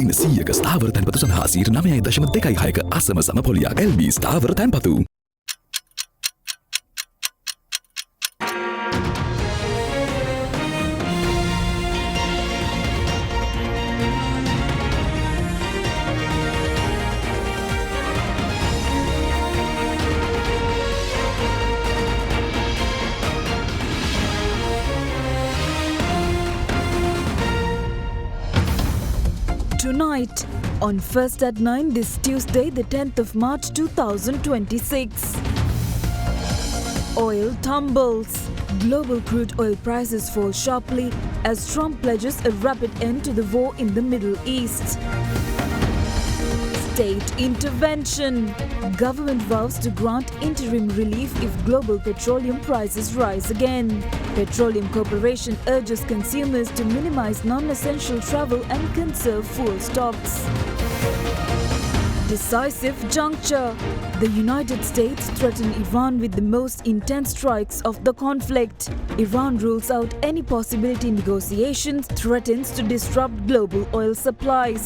Rating 100ක ස්ථාවර තැන්පතු සඳහා 9.26ක අසම සම පොලියක් LB ස්ථාවර තැන්පතු. Tonight, on First at 9 this Tuesday, the 10th of March 2026. Oil tumbles. Global crude oil prices fall sharply as Trump pledges a rapid end to the war in the Middle East. State intervention. Government vows to grant interim relief if global petroleum prices rise again. Petroleum Corporation urges consumers to minimize non-essential travel and conserve fuel stocks. Decisive juncture. The United States threaten Iran with the most intense strikes of the conflict. Iran rules out any possibility negotiations, threatens to disrupt global oil supplies.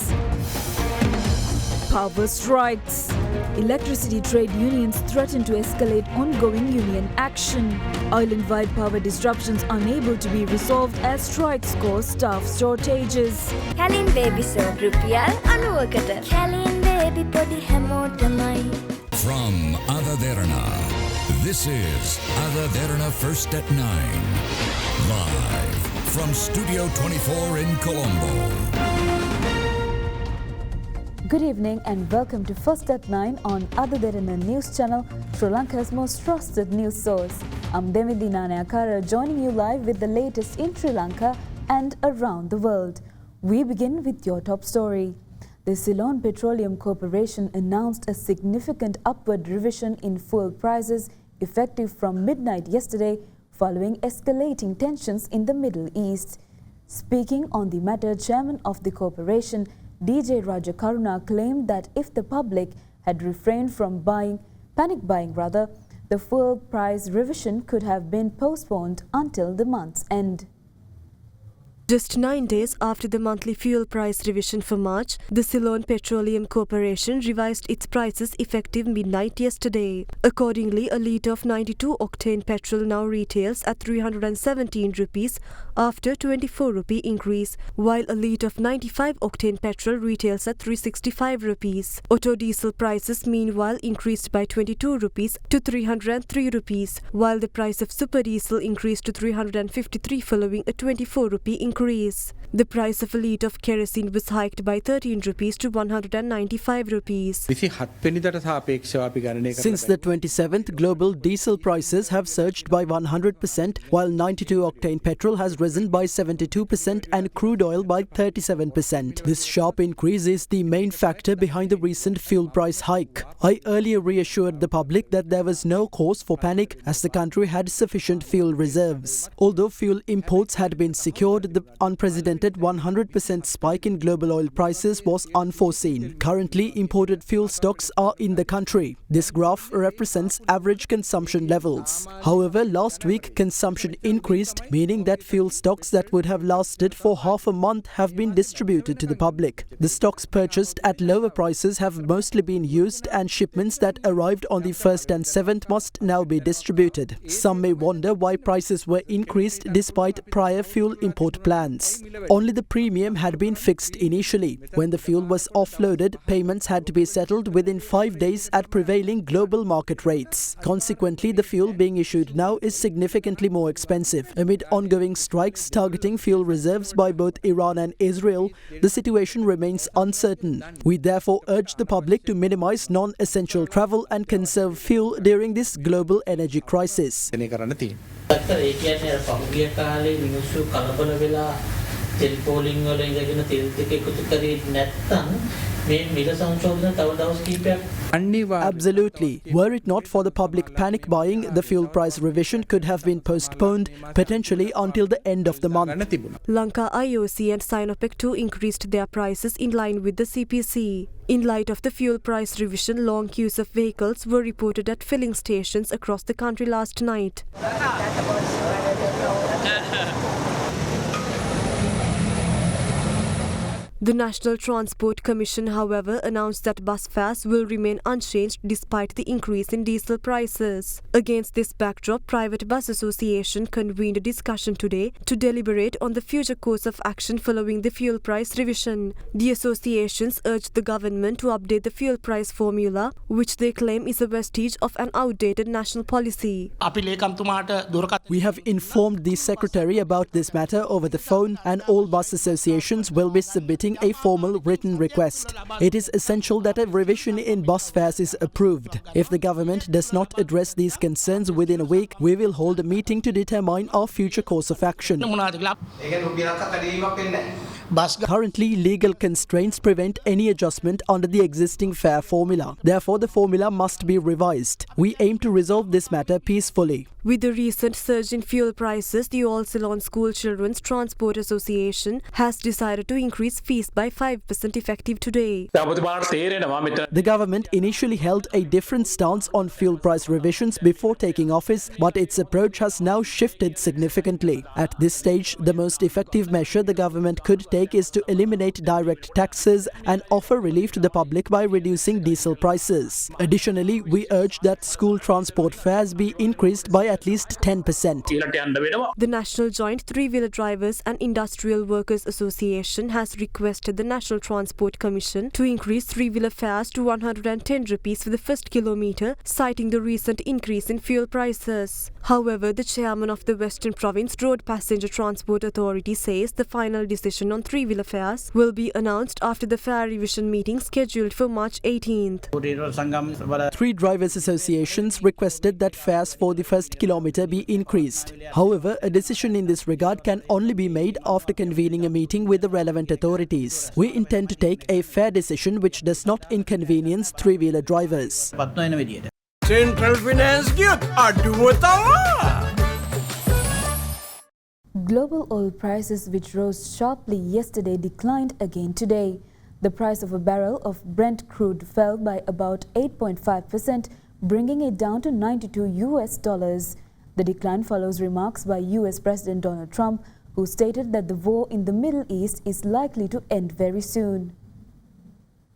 Power strikes. Electricity trade unions threaten to escalate ongoing union action. Island-wide power disruptions unable to be resolved as strikes cause staff shortages. Kalin baby soap rupial 90කට. Kalin baby podi හැමෝටමයි. From Derana, this is Derana First at 9. Live from Studio 24 in Colombo. Good evening and welcome to First at 9 on Derana News Channel, Sri Lanka's most trusted news source. I'm Derana joining you live with the latest in Sri Lanka and around the world. We begin with your top story. The Ceylon Petroleum Corporation announced a significant upward revision in fuel prices effective from midnight yesterday following escalating tensions in the Middle East. Speaking on the matter, chairman of the corporation, DJ Raja Karuna, claimed that if the public had refrained from panic buying, the fuel price revision could have been postponed until the month's end. Just 9 days after the monthly fuel price revision for March, the Ceylon Petroleum Corporation revised its prices effective midnight yesterday. Accordingly, a litre of 92-octane petrol now retails at 317 rupees after 24 rupee increase, while a litre of 95-octane petrol retails at 365 rupees. Auto diesel prices meanwhile increased by 22 rupees to 303 rupees, while the price of super diesel increased to 353 following a 24 rupee increase. The price of a litre of kerosene was hiked by 13 rupees to 195 rupees. Since the 27th, global diesel prices have surged by 100%, while 92-octane petrol has risen by 72% and crude oil by 37%. This sharp increase is the main factor behind the recent fuel price hike. I earlier reassured the public that there was no cause for panic as the country had sufficient fuel reserves. Although fuel imports had been secured, the unprecedented 100% spike in global oil prices was unforeseen. Currently, imported fuel stocks are in the country. This graph represents average consumption levels. However, last week consumption increased, meaning that fuel stocks that would have lasted for half a month have been distributed to the public. The stocks purchased at lower prices have mostly been used, and shipments that arrived on the 1st and 7th must now be distributed. Some may wonder why prices were increased despite prior fuel import plans. Only the premium had been fixed initially. When the fuel was offloaded, payments had to be settled within 5 days at prevailing global market rates. Consequently, the fuel being issued now is significantly more expensive. Amid ongoing strikes targeting fuel reserves by both Iran and Israel, the situation remains uncertain. We therefore urge the public to minimize non-essential travel and conserve fuel during this global energy crisis. තෙල් පෝලිං වල ඉඳගෙන තෙල් ටික එකතු කරේ නැත්නම් මේ මිල සංශෝධන තව දවස් කිහිපයක් Absolutely. Were it not for the public panic buying, the fuel price revision could have been postponed, potentially until the end of the month. Lanka IOC and Sinopec too increased their prices in line with the CPC. In light of the fuel price revision, long queues of vehicles were reported at filling stations across the country last night. The National Transport Commission, however, announced that bus fares will remain unchanged despite the increase in diesel prices. Against this backdrop, Private Bus Association convened a discussion today to deliberate on the future course of action following the fuel price revision. The associations urged the government to update the fuel price formula, which they claim is a vestige of an outdated national policy. We have informed the Secretary about this matter over the phone, and all bus associations will be submitting a formal written request. It is essential that a revision in bus fares is approved. If the government does not address these concerns within a week, we will hold a meeting to determine our future course of action. Currently, legal constraints prevent any adjustment under the existing fare formula. Therefore, the formula must be revised. We aim to resolve this matter peacefully. With the recent surge in fuel prices, the All Ceylon School Children's Transport Association has decided to increase fees by 5% effective today. The government initially held a different stance on fuel price revisions before taking office, but its approach has now shifted significantly. At this stage, the most effective measure the government could take is to eliminate direct taxes and offer relief to the public by reducing diesel prices. Additionally, we urge that school transport fares be increased by at least 10%. The National Joint Three-Wheeler Drivers and Industrial Workers Association has requested the National Transport Commission to increase three-wheeler fares to 110 rupees for the first kilometre, citing the recent increase in fuel prices. However, the chairman of the Western Province Road Passenger Transport Authority says the final decision on three-wheeler fares will be announced after the fare revision meeting scheduled for March 18th. 3 drivers' associations requested that fares for the first kilometre be increased. However, a decision in this regard can only be made after convening a meeting with the relevant authorities. We intend to take a fair decision which does not inconvenience three-wheeler drivers. Central Finance Global oil prices, which rose sharply yesterday, declined again today. The price of a barrel of Brent crude fell by about 8.5%, bringing it down to $92. The decline follows remarks by US President Donald Trump, who stated that the war in the Middle East is likely to end very soon.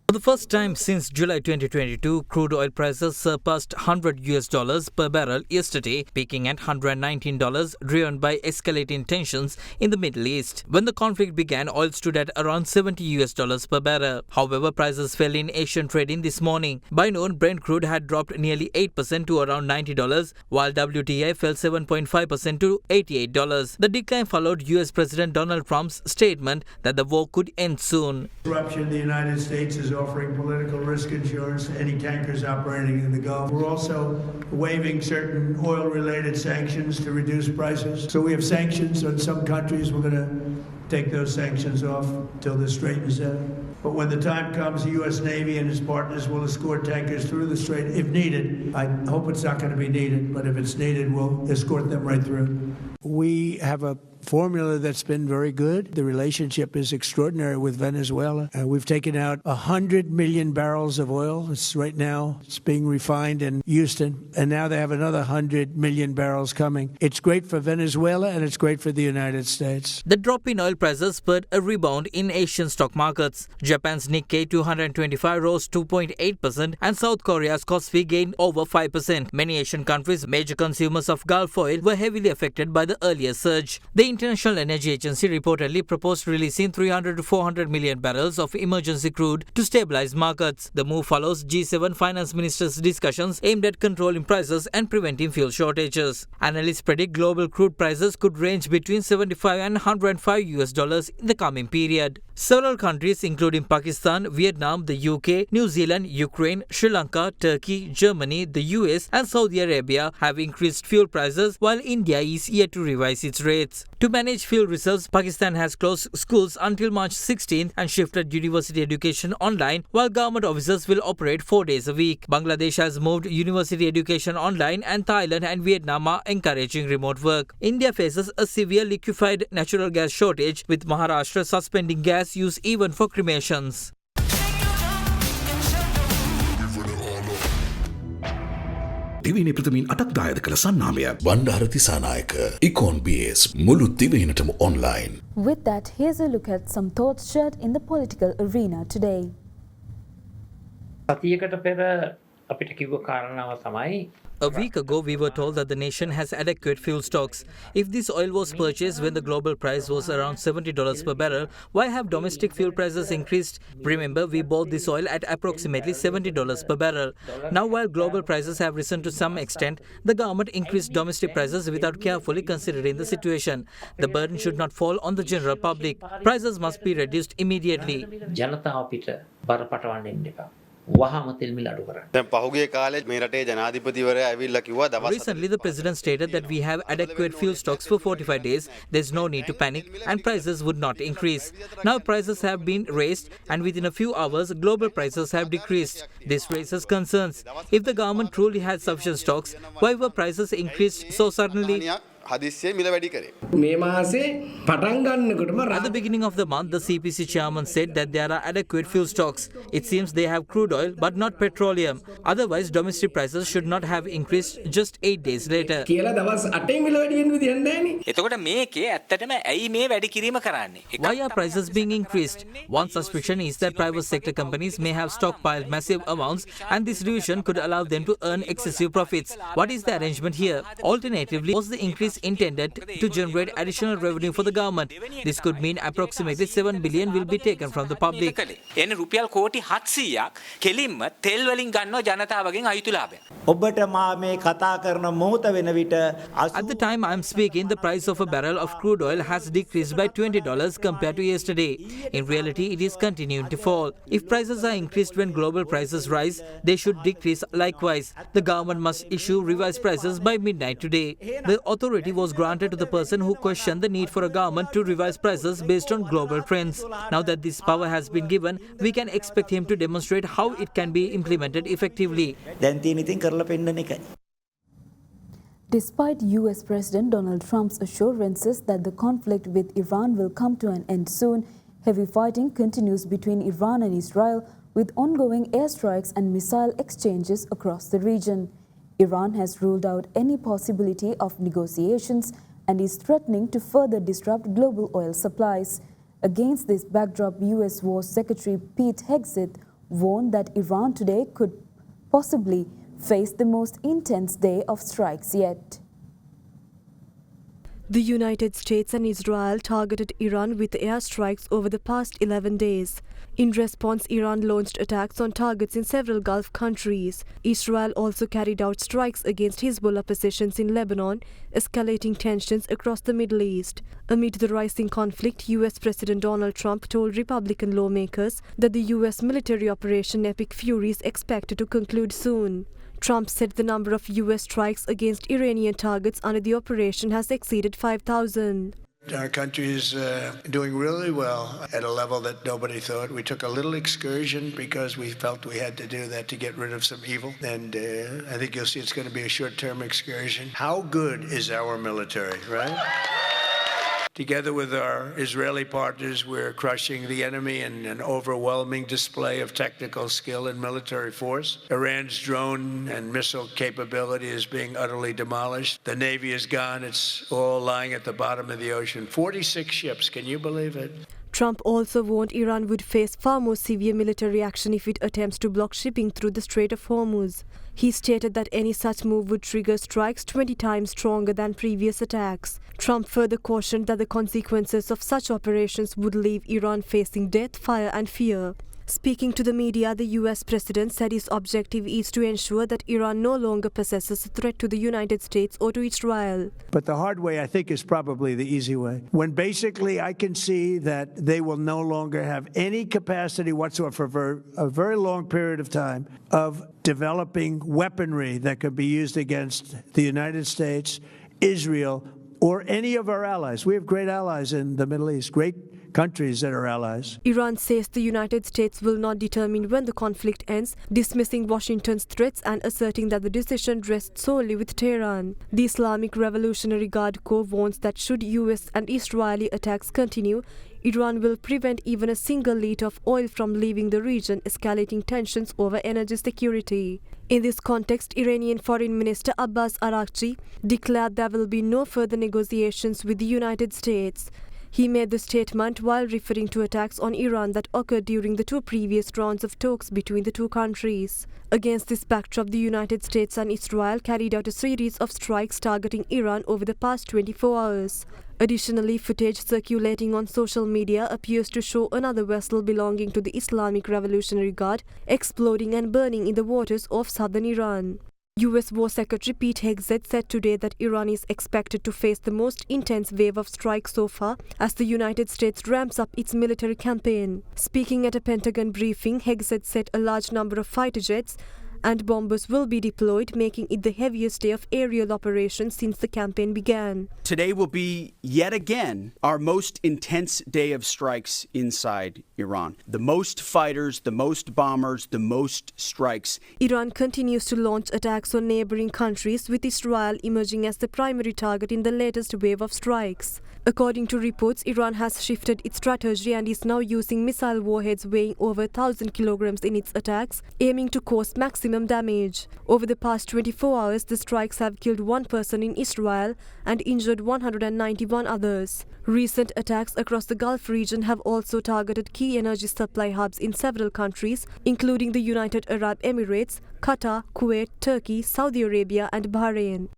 For the first time since July 2022, crude oil prices surpassed $100 per barrel yesterday, peaking at $119, driven by escalating tensions in the Middle East. When the conflict began, oil stood at around $70 per barrel. However, prices fell in Asian trading this morning. By noon, Brent crude had dropped nearly 8% to around $90, while WTI fell 7.5% to $88. The decline followed US President Donald Trump's statement that the war could end soon. Disruption in the United States is offering political risk insurance to any tankers operating in the Gulf. We're also waiving certain oil-related sanctions to reduce prices. So we have sanctions on some countries. We're going to take those sanctions off until this straightens out. But when the time comes, the U.S. Navy and its partners will escort tankers through the strait if needed. I hope it's not going to be needed, but if it's needed, we'll escort them right through. We have a formula that's been very good. The relationship is extraordinary with Venezuela. We've taken out 100 million barrels of oil. It's right now, it's being refined in Houston. And now they have another 100 million barrels coming. It's great for Venezuela and it's great for the United States. The drop in oil prices spurred a rebound in Asian stock markets. Japan's Nikkei 225 rose 2.8% and South Korea's Kospi gained over 5%. Many Asian countries, major consumers of Gulf oil, were heavily affected by the earlier surge. The International Energy Agency reportedly proposed releasing 300 to 400 million barrels of emergency crude to stabilize markets. The move follows G7 finance ministers' discussions aimed at controlling prices and preventing fuel shortages. Analysts predict global crude prices could range between $75 and $105 in the coming period. Several countries, including Pakistan, Vietnam, the UK, New Zealand, Ukraine, Sri Lanka, Turkey, Germany, the US and Saudi Arabia have increased fuel prices, while India is yet to revise its rates. To manage fuel reserves, Pakistan has closed schools until March 16th and shifted university education online, while government offices will operate 4 days a week. Bangladesh has moved university education online, and Thailand and Vietnam are encouraging remote work. India faces a severe liquefied natural gas shortage, with Maharashtra suspending gas use even for cremations. දිවයිනේ ප්‍රථමීන් 8ක් දායද කළ සන්නාමය Bandara තිසානායක ඉකොන් BS මුළු දිවයිනටම online. With that, here's a look at some thoughts shared in the political arena today. සතියකට පෙර අපිට කිව්ව කාරණාව තමයි A week ago, we were told that the nation has adequate fuel stocks. If this oil was purchased when the global price was around $70 per barrel, why have domestic fuel prices increased? Remember, we bought this oil at approximately $70 per barrel. Now, while global prices have risen to some extent, the government increased domestic prices without carefully considering the situation. The burden should not fall on the general public. Prices must be reduced immediately. ජනතාව පිට බර පටවන්න ඉන්න එපා. වහම තෙල් මිල අඩු කරන්න. දැන් පහුගිය කාලේ මේ රටේ ජනාධිපතිවරයා ඇවිල්ලා කිව්වා දවස් Recently, the president stated that we have adequate fuel stocks for 45 days. There's no need to panic and prices would not increase. Now prices have been raised and within a few hours, global prices have decreased. This raises concerns. If the government truly had sufficient stocks, why were prices increased so suddenly? හදිස්සියේ මිල වැඩි කරේ. මේ මාසේ පටන් ගන්නකොටම At the beginning of the month, the CPC chairman said that there are adequate fuel stocks. It seems they have crude oil but not petroleum. Otherwise, domestic prices should not have increased just 8 days later. කියලා දවස් 8 මිල වැඩි වෙන විදියක් නැහැනේ. එතකොට මේකේ ඇත්තටම ඇයි මේ වැඩි කිරීම කරන්නේ? Why are prices being increased? One suspicion is that private sector companies may have stockpiled massive amounts and this division could allow them to earn excessive profits. What is the arrangement here? Alternatively, was the increase intended to generate additional revenue for the government? This could mean approximately 7 billion will be taken from the public. එන රුපියල් කෝටි 700ක් කෙලින්ම තෙල් වලින් ගන්නව ජනතාවගෙන් අයුතු ලාභය. ඔබට මා මේ කතා කරන මොහොත වෙන විට At the time I am speaking, the price of a barrel of crude oil has decreased by $20 compared to yesterday. In reality, it is continuing to fall. If prices are increased when global prices rise, they should decrease likewise. The government must issue revised prices by midnight today. The authority was granted to the person who questioned the need for a government to revise prices based on global trends. Now that this power has been given, we can expect him to demonstrate how it can be implemented effectively. දැන් තියෙන ඉතින් කරලා පෙන්නන එකයි. Despite US President Donald Trump's assurances that the conflict with Iran will come to an end soon, heavy fighting continues between Iran and Israel with ongoing airstrikes and missile exchanges across the region. Iran has ruled out any possibility of negotiations and is threatening to further disrupt global oil supplies. Against this backdrop, US War Secretary Pete Hegseth warned that Iran today could possibly face the most intense day of strikes yet. The United States and Israel targeted Iran with airstrikes over the past 11 days. In response, Iran launched attacks on targets in several Gulf countries. Israel also carried out strikes against Hezbollah positions in Lebanon, escalating tensions across the Middle East. Amid the rising conflict, US President Donald Trump told Republican lawmakers that the US military operation Epic Fury is expected to conclude soon. Trump said the number of US strikes against Iranian targets under the operation has exceeded 5,000. Our country is doing really well at a level that nobody thought. We took a little excursion because we felt we had to do that to get rid of some evil. And I think you'll see it's going to be a short-term excursion. How good is our military, right? Together with our Israeli partners, we're crushing the enemy in an overwhelming display of technical skill and military force. Iran's drone and missile capability is being utterly demolished. The Navy is gone. It's all lying at the bottom of the ocean. 46 ships. Can you believe it? Trump also warned Iran would face far more severe military action if it attempts to block shipping through the Strait of Hormuz. He stated that any such move would trigger strikes 20 times stronger than previous attacks. Trump further cautioned that the consequences of such operations would leave Iran facing death, fire and fear. Speaking to the media, the US president said his objective is to ensure that Iran no longer possesses a threat to the United States or to Israel. But the hard way, I think, is probably the easy way. When basically I can see that they will no longer have any capacity whatsoever for a very long period of time of developing weaponry that could be used against the United States, Israel, or any of our allies. We have great allies in the Middle East, great countries that are allies. Iran says the United States will not determine when the conflict ends, dismissing Washington's threats and asserting that the decision rests solely with Tehran. The Islamic Revolutionary Guard Corps warns that should US and Israeli attacks continue, Iran will prevent even a single liter of oil from leaving the region, escalating tensions over energy security. In this context, Iranian Foreign Minister Abbas Araghchi declared there will be no further negotiations with the United States. He made the statement while referring to attacks on Iran that occurred during the two previous rounds of talks between the two countries. Against this backdrop, the United States and Israel carried out a series of strikes targeting Iran over the past 24 hours. Additionally, footage circulating on social media appears to show another vessel belonging to the Islamic Revolutionary Guard exploding and burning in the waters of southern Iran. US War Secretary Pete Hegseth said today that Iran is expected to face the most intense wave of strikes so far as the United States ramps up its military campaign. Speaking at a Pentagon briefing, Hegseth said a large number of fighter jets and bombers will be deployed, making it the heaviest day of aerial operations since the campaign began. Today will be, yet again, our most intense day of strikes inside Iran. The most fighters, the most bombers, the most strikes. Iran continues to launch attacks on neighboring countries, with Israel emerging as the primary target in the latest wave of strikes. According to reports, Iran has shifted its strategy and is now using missile warheads weighing over 1,000 kilograms in its attacks, aiming to cause maximum damage. Over the past 24 hours, the strikes have killed one person in Israel and injured 191 others. Recent attacks across the Gulf region have also targeted key energy supply hubs in several countries, including the United Arab Emirates, Qatar, Kuwait, Turkey, Saudi Arabia, and Bahrain.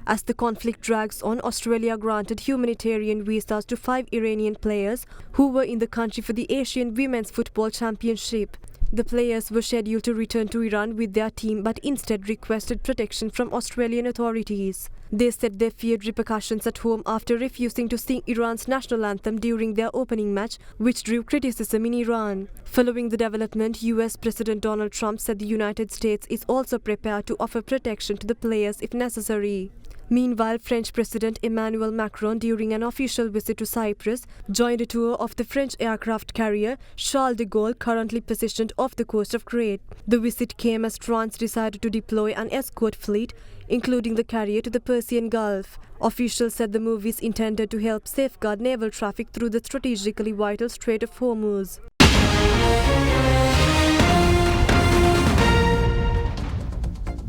As the conflict drags on, Australia granted humanitarian visas to 5 Iranian players who were in the country for the Asian Women's Football Championship. The players were scheduled to return to Iran with their team but instead requested protection from Australian authorities. They said they feared repercussions at home after refusing to sing Iran's national anthem during their opening match, which drew criticism in Iran. Following the development, US President Donald Trump said the United States is also prepared to offer protection to the players if necessary. Meanwhile, French President Emmanuel Macron, during an official visit to Cyprus, joined a tour of the French aircraft carrier Charles de Gaulle, currently positioned off the coast of Crete. The visit came as France decided to deploy an escort fleet, including the carrier, to the Persian Gulf. Officials said the move is intended to help safeguard naval traffic through the strategically vital Strait of Hormuz.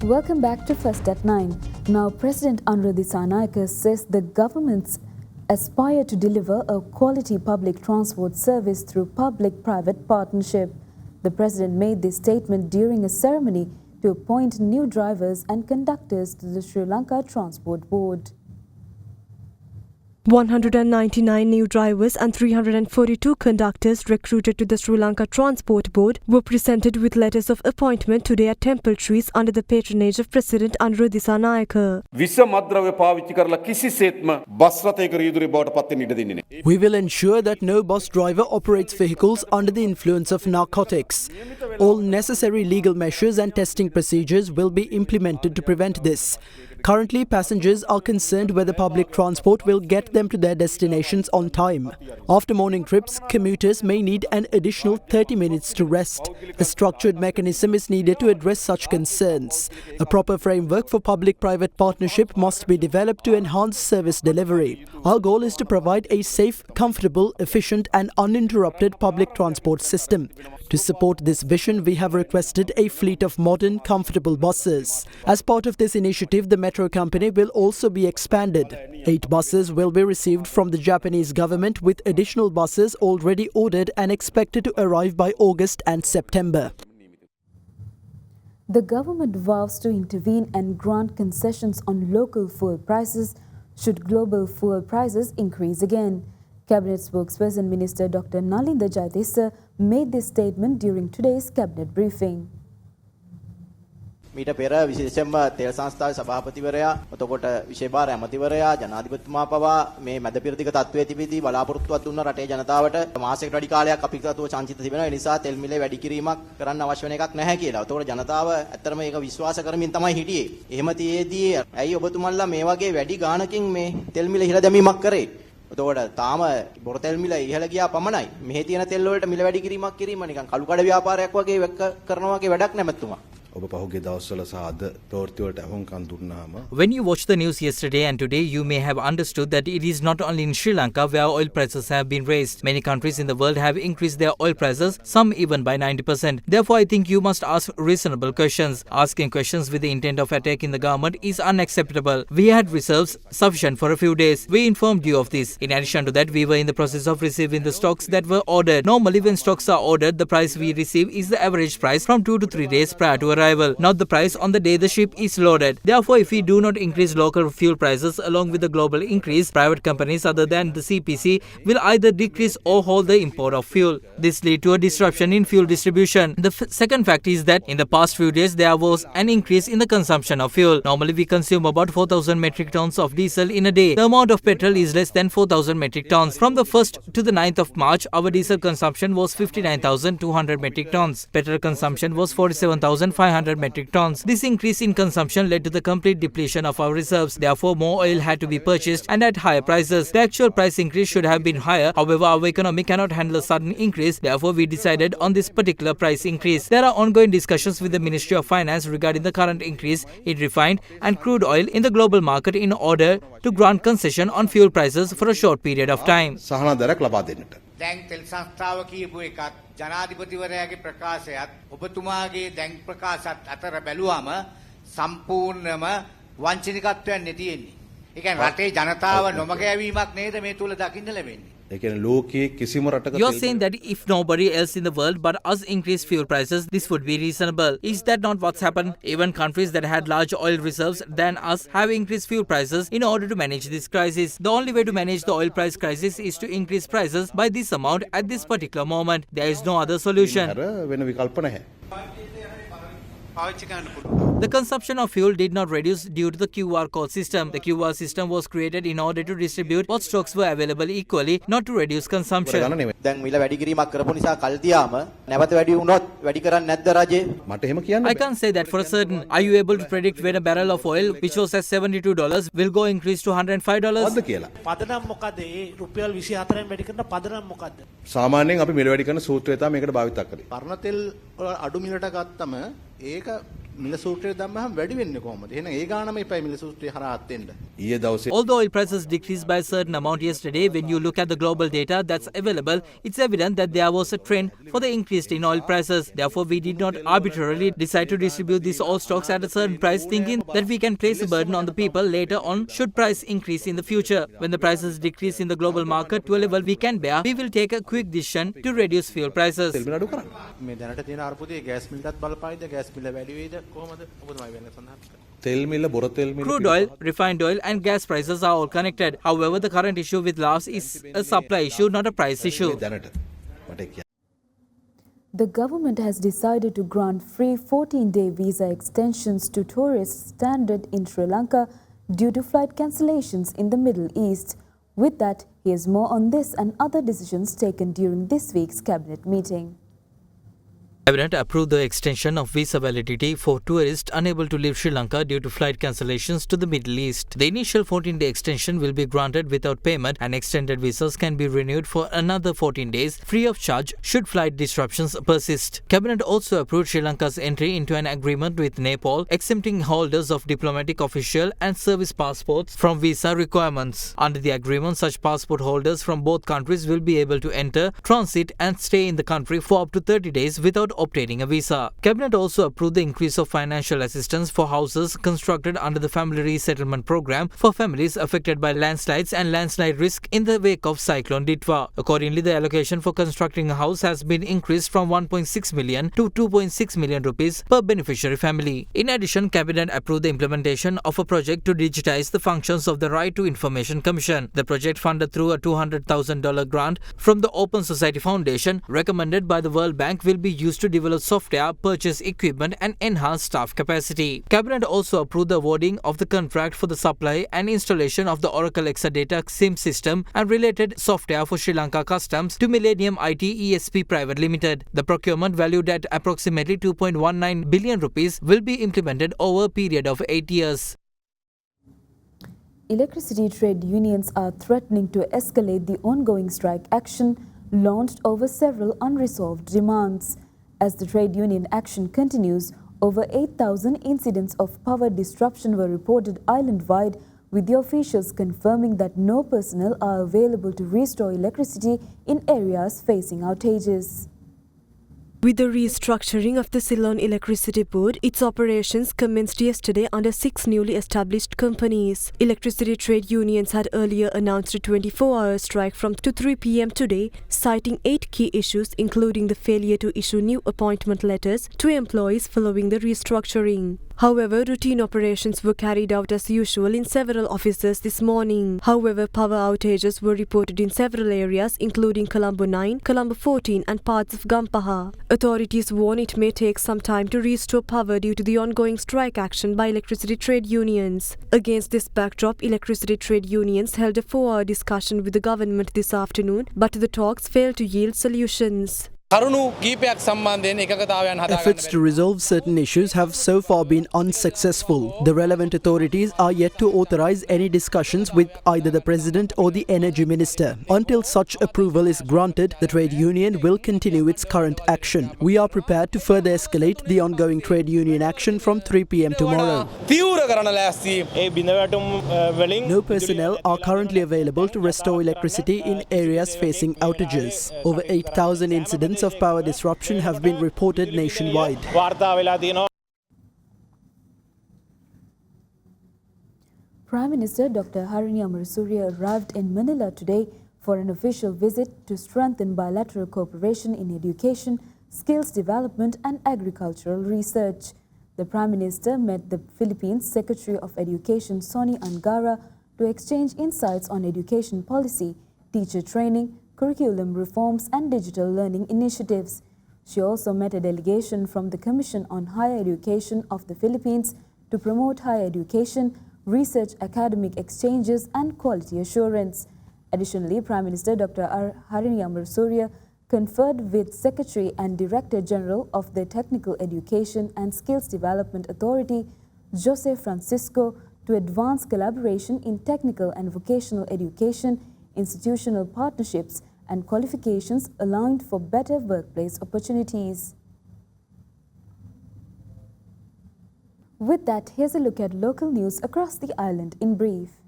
Welcome back to First at 9. Now, President Anura Dissanayake says the governments aspire to deliver a quality public transport service through public-private partnership. The President made this statement during a ceremony to appoint new drivers and conductors to the Sri Lanka Transport Board. 199 new drivers and 342 conductors recruited to the Sri Lanka Transport Board were presented with letters of appointment today at Temple Trees under the patronage of President Anura Dissanayake. We will ensure that no bus driver operates vehicles under the influence of narcotics. All necessary legal measures and testing procedures will be implemented to prevent this. Currently, passengers are concerned whether public transport will get them to their destinations on time. After morning trips, commuters may need an additional 30 minutes to rest. A structured mechanism is needed to address such concerns. A proper framework for public-private partnership must be developed to enhance service delivery. Our goal is to provide a safe, comfortable, efficient and uninterrupted public transport system. To support this vision, we have requested a fleet of modern, comfortable buses. As part of this initiative, the metro company will also be expanded. 8 buses will be received from the Japanese government, with additional buses already ordered and expected to arrive by August and September. The government vows to intervene and grant concessions on local fuel prices should global fuel prices increase again. Cabinet spokesperson Minister Dr. Nalinda Jayatissa made this statement during today's cabinet briefing. මීට පෙර විශේෂයෙන්ම තෙල් සංස්ථාවේ සභාපතිවරයා එතකොට විශේෂ භාර ඇමතිවරයා ජනාධිපතිතුමා පවා මේ මැදපෙරදිග තත්ත්වයේ තිබිදී බලාපොරොත්තුවක් දුන්න රටේ ජනතාවට මාසයකට වැඩි කාලයක් අපි කතාව සංචිත තිබෙනවා. ඒ නිසා තෙල් මිලේ වැඩි කිරීමක් කරන්න අවශ්‍ය වෙන එකක් නැහැ කියලා. එතකොට ජනතාව ඇත්තටම මේක විශ්වාස කරමින් තමයි හිටියේ. එහෙම තියේදී ඇයි ඔබතුමන්ලා මේ වගේ වැඩි ගාණකින් මේ තෙල් මිල ඉහළ දැමීමක් කරේ? එතකොට තාම බොර තෙල් මිල ඉහළ ගියා පමණයි. මෙහි තියෙන තෙල් වලට මිල වැඩි කිරීමක් කිරීම නිකන් කළු කඩ ව්‍යාපාරයක් වගේ කරනවා වගේ වැඩක් නැමැතුමා. ඔබ පහුගිය දවස්වල සහ අද ප්‍රවෘත්ති වලට අහුම්කම් දුන්නාම When you watch the news yesterday and today, you may have understood that it is not only in Sri Lanka where oil prices have been raised. Many countries in the world have increased their oil prices, some even by 90%. Therefore, I think you must ask reasonable questions. Asking questions with the intent of attacking the government is unacceptable. We had reserves sufficient for a few days. We informed you of this. In addition to that, we were in the process of receiving the stocks that were ordered. Normally, when stocks are ordered, the price we receive is the average price from 2 to 3 days prior to arrival, not the price on the day the ship is loaded. Therefore, if we do not increase local fuel prices along with the global increase, private companies other than the CPC will either decrease or hold the import of fuel. This lead to a disruption in fuel distribution. The second fact is that in the past few days there was an increase in the consumption of fuel. Normally we consume about 4,000 metric tons of diesel in a day. The amount of petrol is less than 4,000 metric tons. From the 1st to the 9th of March, our diesel consumption was 59,200 metric tons. Petrol consumption was 47,500 metric tons. This increase in consumption led to the complete depletion of our reserves. Therefore, more oil had to be purchased and at higher prices. The actual price increase should have been higher. However, our economy cannot handle a sudden increase. Therefore, we decided on this particular price increase. There are ongoing discussions with the Ministry of Finance regarding the current increase in refined and crude oil in the global market in order to grant concession on fuel prices for a short period of time. සහනදරක් ලබා දෙන්නට. දැන් තෙල් සංස්ථාව කියපු එකත් ජනාධිපතිවරයාගේ ප්‍රකාශයත් ඔබතුමාගේ දැන් ප්‍රකාශත් අතර බැලුවම සම්පූර්ණම වංචනිකත්වයක් තියෙන්නේ. ඒ කියන්නේ රටේ ජනතාව නොමග යැවීමක් නේද මේ තුල දකින්න ලැබෙන්නේ. ඒ කියන්නේ ලෝකයේ කිසිම රටක You are saying that if nobody else in the world but us increase fuel prices, this would be reasonable. Is that not what's happened? Even countries that had large oil reserves than us have increased fuel prices in order to manage this crisis. The only way to manage the oil price crisis is to increase prices by this amount at this particular moment. There is no other solution. වෙන විකල්ප නැහැ. The consumption of fuel did not reduce due to the QR code system. The QR system was created in order to distribute what stocks were available equally, not to reduce consumption. දැන් මිල වැඩි කිරීමක් කරපු නිසා කල් තියාම නැවත වැඩි වුණොත් වැඩි කරන්නේ නැද්ද රජේ? මට එහෙම කියන්න I can't say that for a certain. Are you able to predict when a barrel of oil which was at $72 will go increase to $105? මොකද්ද කියලා? පදනම් මොකද? ඒ රුපියල් 24න් වැඩි කරන පදනම් මොකද්ද? සාමාන්‍යයෙන් අපි මිල වැඩි කරන සූත්‍රය තමයි මේකට භාවිත කරන්නේ. පරණ තෙල් අඩු මිලට ගත්තම ඒක මිල සූත්‍රය දැම්මහම වැඩි වෙන්නේ කොහොමද? එහෙනම් ඒ ගානම එපයි මිල සූත්‍රය හරහාත් වෙන්න. ඊයේ දවසේ Although oil prices decreased by a certain amount yesterday, when you look at the global data that's available, it's evident that there was a trend for the increase in oil prices. Therefore, we did not arbitrarily decide to distribute these oil stocks at a certain price, thinking that we can place a burden on the people later on should price increase in the future. When the prices decrease in the global market to a level we can bear, we will take a quick decision to reduce fuel prices. මේ දැනට තියෙන අර්බුදයේ gas මිලටත් බලපායිද? Gas මිල වැඩි වෙයිද කොහොමද? ඔබතුමායි වෙන සඳහන් කරන්නේ. තෙල් මිල බොර තෙල් මිල Crude oil, refined oil and gas prices are all connected. However, the current issue with LAVs is a supply issue, not a price issue. The government has decided to grant free 14-day visa extensions to tourists standard in Sri Lanka due to flight cancellations in the Middle East. With that, here's more on this and other decisions taken during this week's cabinet meeting. Cabinet approved the extension of visa validity for tourists unable to leave Sri Lanka due to flight cancellations to the Middle East. The initial 14-day extension will be granted without payment, and extended visas can be renewed for another 14 days free of charge should flight disruptions persist. Cabinet also approved Sri Lanka's entry into an agreement with Nepal exempting holders of diplomatic, official and service passports from visa requirements. Under the agreement, such passport holders from both countries will be able to enter, transit and stay in the country for up to 30 days without obtaining a visa. Cabinet also approved the increase of financial assistance for houses constructed under the Family Resettlement Program for families affected by landslides and landslide risk in the wake of Cyclone Ditwa. Accordingly, the allocation for constructing a house has been increased from 1.6 million to 2.6 million rupees per beneficiary family. In addition, Cabinet approved the implementation of a project to digitize the functions of the Right to Information Commission. The project, funded through a $200,000 grant from the Open Society Foundation recommended by the World Bank, will be used to develop software, purchase equipment and enhance staff capacity. Cabinet also approved the awarding of the contract for the supply and installation of the Oracle Exadata SIM system and related software for Sri Lanka Customs to Millennium IT ESP Private Limited. The procurement, valued at approximately 2.19 billion rupees, will be implemented over a period of 8 years. Electricity trade unions are threatening to escalate the ongoing strike action launched over several unresolved demands. As the trade union action continues, over 8,000 incidents of power disruption were reported island-wide, with the officials confirming that no personnel are available to restore electricity in areas facing outages. With the restructuring of the Ceylon Electricity Board, its operations commenced yesterday under 6 newly established companies. Electricity trade unions had earlier announced a 24-hour strike from 2 to 3 p.m. today, citing 8 key issues including the failure to issue new appointment letters to employees following the restructuring. However, routine operations were carried out as usual in several offices this morning. However, power outages were reported in several areas including Colombo 9, Colombo 14 and parts of Gampaha. Authorities warn it may take some time to restore power due to the ongoing strike action by electricity trade unions. Against this backdrop, electricity trade unions held a 4-hour discussion with the government this afternoon, but the talks failed to yield solutions. Efforts to resolve certain issues have so far been unsuccessful. The relevant authorities are yet to authorize any discussions with either the President or the Energy Minister. Until such approval is granted, the trade union will continue its current action. We are prepared to further escalate the ongoing trade union action from 3 p.m. tomorrow. No personnel are currently available to restore electricity in areas facing outages. Over 8,000 incidents of power disruption have been reported nationwide. Prime Minister Dr. Harini Amarasuriya arrived in Manila today for an official visit to strengthen bilateral cooperation in education, skills development and agricultural research. The Prime Minister met the Philippines Secretary of Education Sonny Angara to exchange insights on education policy, teacher training, curriculum reforms and digital learning initiatives. She also met a delegation from the Commission on Higher Education of the Philippines to promote higher education, research, academic exchanges and quality assurance. Additionally, Prime Minister Dr. Harini Amarasuriya conferred with Secretary and Director General of the Technical Education and Skills Development Authority, Jose Francisco, to advance collaboration in technical and vocational education, institutional partnerships and qualifications aligned for better workplace opportunities. With that, here's a look at local news across the island in brief.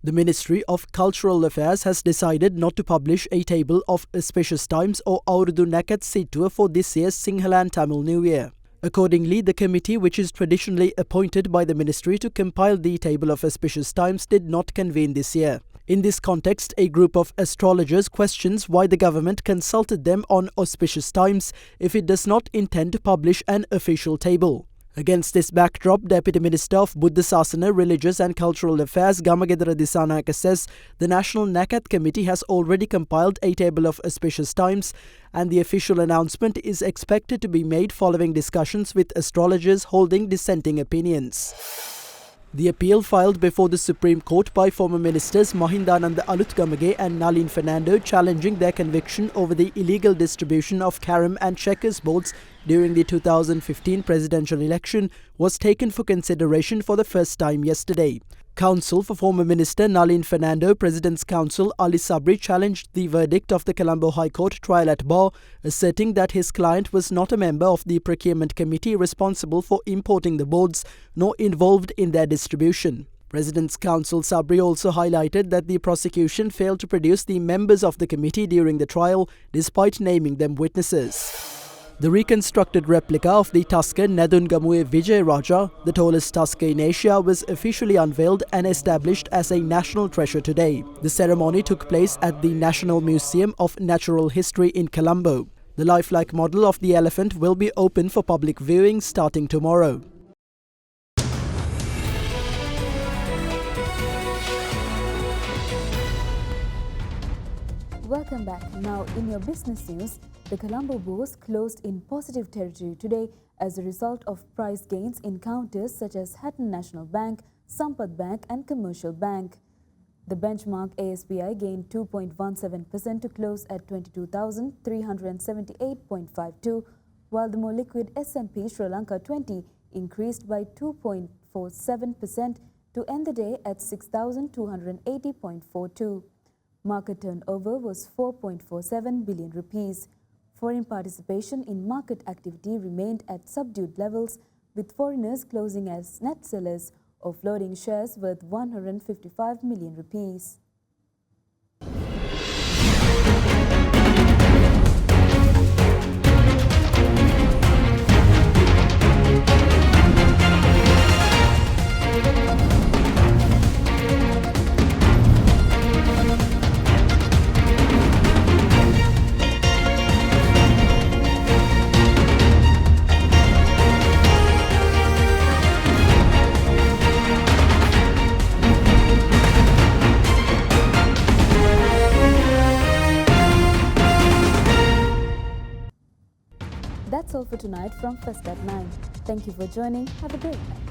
The Ministry of Cultural Affairs has decided not to publish a table of auspicious times or Aurudu Nakat Sittua for this year's Sinhala and Tamil New Year. Accordingly, the committee, which is traditionally appointed by the ministry to compile the table of auspicious times, did not convene this year. In this context, a group of astrologers questions why the government consulted them on auspicious times if it does not intend to publish an official table. Against this backdrop, Deputy Minister of Buddha Sasana, Religious and Cultural Affairs Gamagedara Disanayaka says the National Nakat Committee has already compiled a table of auspicious times and the official announcement is expected to be made following discussions with astrologers holding dissenting opinions. The appeal filed before the Supreme Court by former ministers Mahindananda Alutgamage and Nalin Fernando challenging their conviction over the illegal distribution of carom and checkers boards during the 2015 presidential election was taken for consideration for the first time yesterday. Counsel for former Minister Nalin Fernando, President's Counsel Ali Sabri challenged the verdict of the Colombo High Court trial at bar, asserting that his client was not a member of the procurement committee responsible for importing the boards, nor involved in their distribution. President's Counsel Sabri also highlighted that the prosecution failed to produce the members of the committee during the trial, despite naming them witnesses. The reconstructed replica of the Tusker Nadungamue Vijay Raja, the tallest tusker in Asia, was officially unveiled and established as a national treasure today. The ceremony took place at the National Museum of Natural History in Colombo. The lifelike model of the elephant will be open for public viewing starting tomorrow. Welcome back. Now, in your business news, the Colombo Bourse closed in positive territory today as a result of price gains in counters such as Hatton National Bank, Sampath Bank and Commercial Bank. The benchmark ASPI gained 2.17% to close at 22,378.52, while the more liquid S&P Sri Lanka 20 increased by 2.47% to end the day at 6,280.42. Market turnover was 4.47 billion rupees. Foreign participation in market activity remained at subdued levels, with foreigners closing as net sellers, offloading shares worth 155 million rupees. That's all for tonight from First at 9. Thank you for joining. Have a great night.